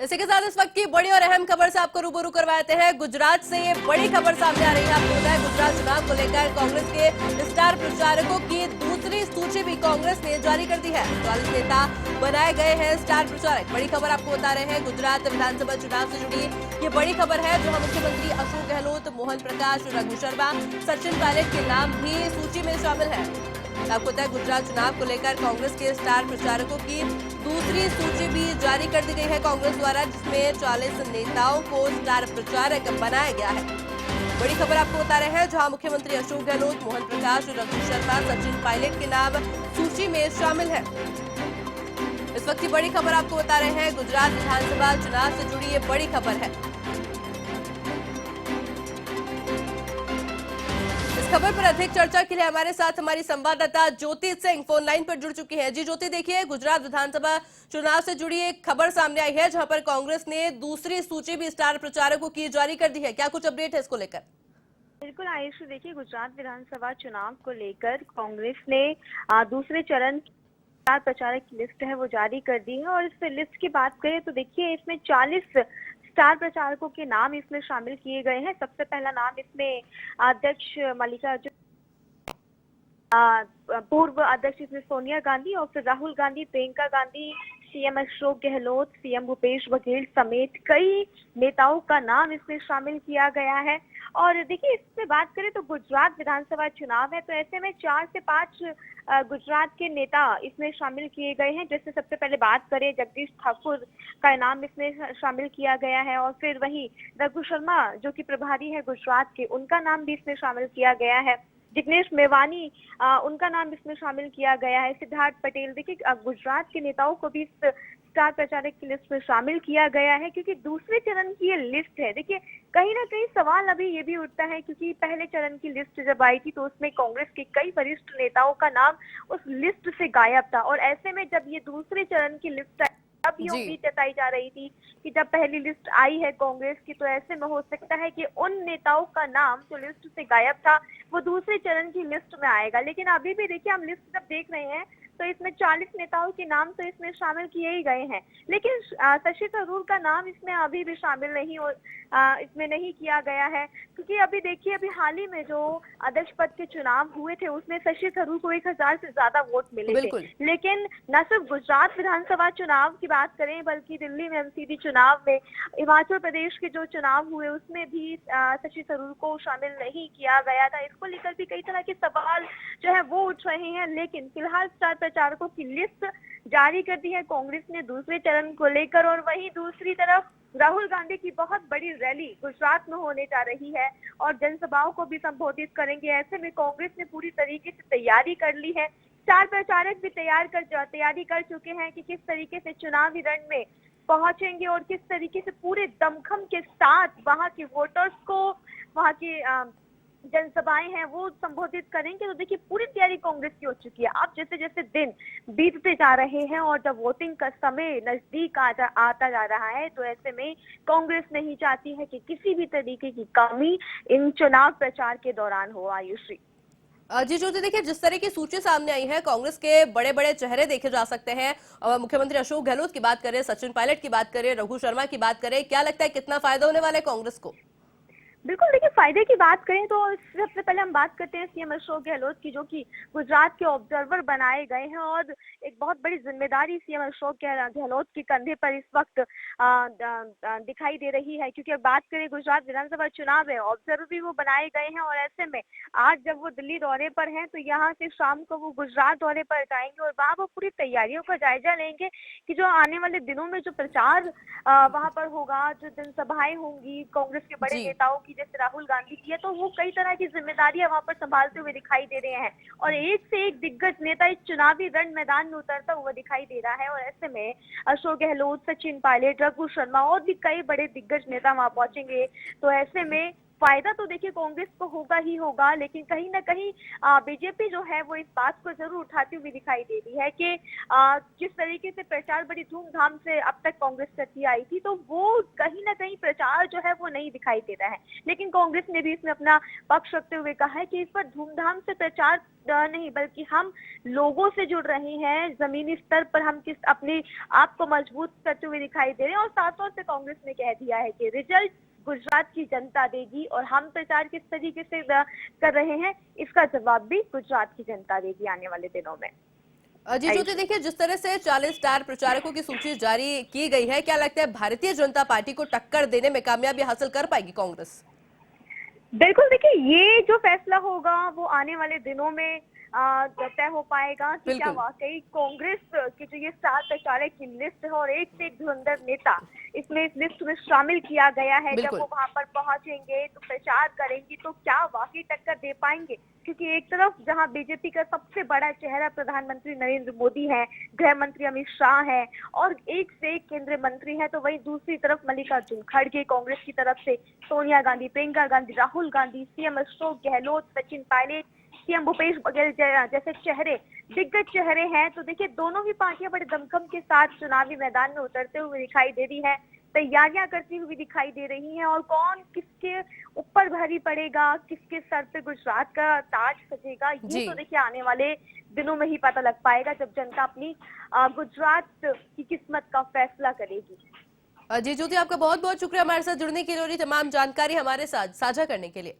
इसी के साथ इस वक्त की बड़ी और अहम खबर से आपको रूबरू करवाते हैं। गुजरात से ये बड़ी खबर सामने आ रही है। आपको बताया गुजरात चुनाव को लेकर कांग्रेस के स्टार प्रचारकों की दूसरी सूची भी कांग्रेस ने जारी कर दी है। 40 नेता बनाए गए हैं स्टार प्रचारक। बड़ी खबर आपको बता रहे हैं, गुजरात विधानसभा चुनाव से जुड़ी ये बड़ी खबर है, जहां मुख्यमंत्री अशोक गहलोत, मोहन प्रकाश, रघु शर्मा, सचिन पायलट के नाम भी सूची में शामिल है। आपको बताया गुजरात चुनाव को लेकर कांग्रेस के स्टार प्रचारकों की दूसरी सूची भी जारी कर दी गई है कांग्रेस द्वारा, जिसमें 40 नेताओं को स्टार प्रचारक बनाया गया है। बड़ी खबर आपको बता रहे हैं, जहां मुख्यमंत्री अशोक गहलोत, मोहन प्रकाश, रघु शर्मा, सचिन पायलट के नाम सूची में शामिल है। इस वक्त की बड़ी खबर आपको बता रहे हैं, गुजरात विधानसभा चुनाव से जुड़ी ये बड़ी खबर है। खबर पर अधिक चर्चा के लिए हमारे साथ हमारी संवाददाता ज्योति सिंह फोन लाइन पर जुड़ चुकी हैं। जी ज्योति, देखिए गुजरात विधानसभा चुनाव से जुड़ी एक खबर सामने आई है, जहां पर कांग्रेस ने दूसरी सूची भी स्टार प्रचारकों की जारी कर दी है। क्या कुछ अपडेट है इसको लेकर? बिल्कुल आयुष, देखिए गुजरात विधानसभा चुनाव को लेकर कांग्रेस ने दूसरे चरण स्टार प्रचारक की लिस्ट है वो जारी कर दी है। और इस लिस्ट की बात करें तो देखिए इसमें 40 स्टार प्रचारकों के नाम इसमें शामिल किए गए हैं। सबसे पहला नाम इसमें अध्यक्ष मल्लिकार्जुन, पूर्व अध्यक्ष इसमें सोनिया गांधी, और फिर राहुल गांधी, प्रियंका गांधी, सीएम अशोक गहलोत, सीएम भूपेश बघेल समेत कई नेताओं का नाम इसमें शामिल किया गया है। और देखिए इससे बात करें तो गुजरात विधानसभा चुनाव है, तो ऐसे में 4 से 5 गुजरात के नेता इसमें शामिल किए गए हैं। जैसे सबसे पहले बात करें, जगदीश ठाकुर का नाम इसमें शामिल किया गया है, और फिर वहीं रघु शर्मा जो कि प्रभारी है गुजरात के, उनका नाम भी इसमें शामिल किया गया है। जिग्नेश मेवानी उनका नाम इसमें शामिल किया गया है। सिद्धार्थ पटेल, देखिए गुजरात के नेताओं को भी इस स्टार प्रचारक की लिस्ट में शामिल किया गया है, क्योंकि दूसरे चरण की ये लिस्ट है। देखिए कहीं ना कहीं सवाल अभी ये भी उठता है, क्योंकि पहले चरण की लिस्ट जब आई थी तो उसमें कांग्रेस के कई वरिष्ठ नेताओं का नाम उस लिस्ट से गायब था। और ऐसे में जब ये दूसरे चरण की लिस्ट आई, अब ये उम्मीद जताई जा रही थी कि जब पहली लिस्ट आई है कांग्रेस की, तो ऐसे में हो सकता है कि उन नेताओं का नाम जो लिस्ट से गायब था वो दूसरे चरण की लिस्ट में आएगा। लेकिन अभी भी देखिए हम लिस्ट जब देख रहे हैं तो इसमें 40 नेताओं के नाम तो इसमें शामिल किए ही गए हैं, लेकिन शशि थरूर का नाम इसमें अभी भी शामिल नहीं हो इसमें नहीं किया गया है। क्योंकि अभी देखिए अभी हाल ही में जो अध्यक्ष पद के चुनाव हुए थे उसमें शशि थरूर को 1000 से ज्यादा वोट मिले थे। लेकिन न सिर्फ गुजरात विधानसभा चुनाव की बात करें, बल्कि दिल्ली में एमसीडी चुनाव में, हिमाचल प्रदेश के जो चुनाव हुए उसमें भी शशि थरूर को शामिल नहीं किया गया था। इसको लेकर भी कई तरह के सवाल जो है वो उठ रहे हैं। लेकिन फिलहाल स्टार प्रचारकों की लिस्ट जारी कर दी है कांग्रेस ने दूसरे चरण को लेकर। और वहीं दूसरी तरफ राहुल गांधी की बहुत बड़ी रैली गुजरात में होने जा रही है और जनसभाओं को भी संबोधित करेंगे। ऐसे में कांग्रेस ने पूरी तरीके से तैयारी कर ली है। स्टार प्रचारक भी तैयारी कर चुके हैं कि किस तरीके से चुनावी रण में पहुंचेंगे और किस तरीके से पूरे दमखम के साथ वहां के वोटर्स को, वहां की जनसभाएं हैं वो संबोधित करेंगे। तो देखिए पूरी तैयारी कांग्रेस की हो चुकी है। अब जैसे जैसे दिन बीतते जा रहे हैं और जब वोटिंग का समय नजदीक आता जा रहा है, तो ऐसे में कांग्रेस नहीं चाहती है कि किसी भी तरीके की कमी इन चुनाव प्रचार के दौरान हो। आयुषी जी ज्योति, देखिए जिस तरह की सूची सामने आई है, कांग्रेस के बड़े बड़े चेहरे देखे जा सकते हैं। मुख्यमंत्री अशोक गहलोत की बात करें, सचिन पायलट की बात करें, रघु शर्मा की बात करें, क्या लगता है कितना फायदा होने वाला है कांग्रेस को? बिल्कुल, देखिए फायदे की बात करें तो सबसे पहले हम बात करते हैं सीएम अशोक गहलोत की, जो कि गुजरात के ऑब्जर्वर बनाए गए हैं। और एक बहुत बड़ी जिम्मेदारी सीएम अशोक गहलोत के कंधे पर इस वक्त दिखाई दे रही है, क्योंकि अब बात करें गुजरात विधानसभा चुनाव है, ऑब्जर्वर भी वो बनाए गए हैं। और ऐसे में आज जब वो दिल्ली दौरे पर हैं तो यहाँ से शाम को वो गुजरात दौरे पर जाएंगे और वहाँ वो पूरी तैयारियों का जायजा लेंगे कि जो आने वाले दिनों में जो प्रचार वहाँ पर होगा, जो जनसभाएं होंगी कांग्रेस के बड़े नेताओं की, जैसे राहुल गांधी की है, तो वो कई तरह की जिम्मेदारियां वहां पर संभालते हुए दिखाई दे रहे हैं। और एक से एक दिग्गज नेता इस चुनावी रण मैदान में उतरता हुआ दिखाई दे रहा है। और ऐसे में अशोक गहलोत, सचिन पायलट, रघु शर्मा और भी कई बड़े दिग्गज नेता वहां पहुंचेंगे। तो ऐसे में फायदा तो देखिए कांग्रेस को होगा ही होगा, लेकिन कहीं ना कहीं बीजेपी जो है वो इस बात को जरूर उठाती हुई दिखाई दे रही है कि जिस तरीके से प्रचार बड़ी धूमधाम से अब तक कांग्रेस करती आई थी, तो वो कहीं ना कहीं प्रचार जो है वो नहीं दिखाई दे रहा है। लेकिन कांग्रेस ने भी इसमें अपना पक्ष रखते हुए कहा है कि इस पर धूमधाम से प्रचार नहीं, बल्कि हम लोगों से जुड़ रहे हैं, जमीनी स्तर पर हम किस अपने आप को मजबूत करते हुए दिखाई दे रहे हैं। और साथ साथ से कांग्रेस ने कह दिया है कि रिजल्ट गुजरात की जनता देगी, और हम प्रचार किस तरीके से कर रहे हैं इसका जवाब भी गुजरात की जनता देगी आने वाले दिनों में। जी ज्योति, देखिए जिस तरह से 40 स्टार प्रचारकों की सूची जारी की गई है, क्या लगता है भारतीय जनता पार्टी को टक्कर देने में कामयाबी हासिल कर पाएगी कांग्रेस? बिल्कुल, देखिए ये जो फैसला होगा वो आने वाले दिनों में तय हो पाएगा कि क्या वाकई कांग्रेस की जो ये स्टार प्रचारक की लिस्ट है और एक से एक धुरंधर नेता इसमें इस लिस्ट में शामिल किया गया है, जब वो वहां पर पहुंचेंगे तो प्रचार करेंगे तो क्या वाकई टक्कर दे पाएंगे। क्योंकि एक तरफ जहां बीजेपी का सबसे बड़ा चेहरा प्रधानमंत्री नरेंद्र मोदी है, गृह मंत्री अमित शाह है और एक से एक केंद्रीय मंत्री है, तो वहीं दूसरी तरफ मल्लिकार्जुन खड़गे कांग्रेस की तरफ से, सोनिया गांधी, प्रियंका गांधी, राहुल गांधी, सीएम अशोक गहलोत, सचिन पायलट, सीएम भूपेश बघेल जैसे चेहरे, दिग्गज चेहरे हैं। तो देखिए दोनों ही पार्टियां बड़े दमखम के साथ चुनावी मैदान में उतरते हुए दिखाई दे रही है, तैयारियां करती हुई दिखाई दे रही हैं, और कौन किसके ऊपर भारी पड़ेगा, किसके सर पे गुजरात का ताज सजेगा, ये तो देखिए आने वाले दिनों में ही पता लग पाएगा, जब जनता अपनी गुजरात की किस्मत का फैसला करेगी। जी ज्योति, आपका बहुत बहुत शुक्रिया हमारे साथ जुड़ने के लिए और तमाम जानकारी हमारे साथ साझा करने के लिए।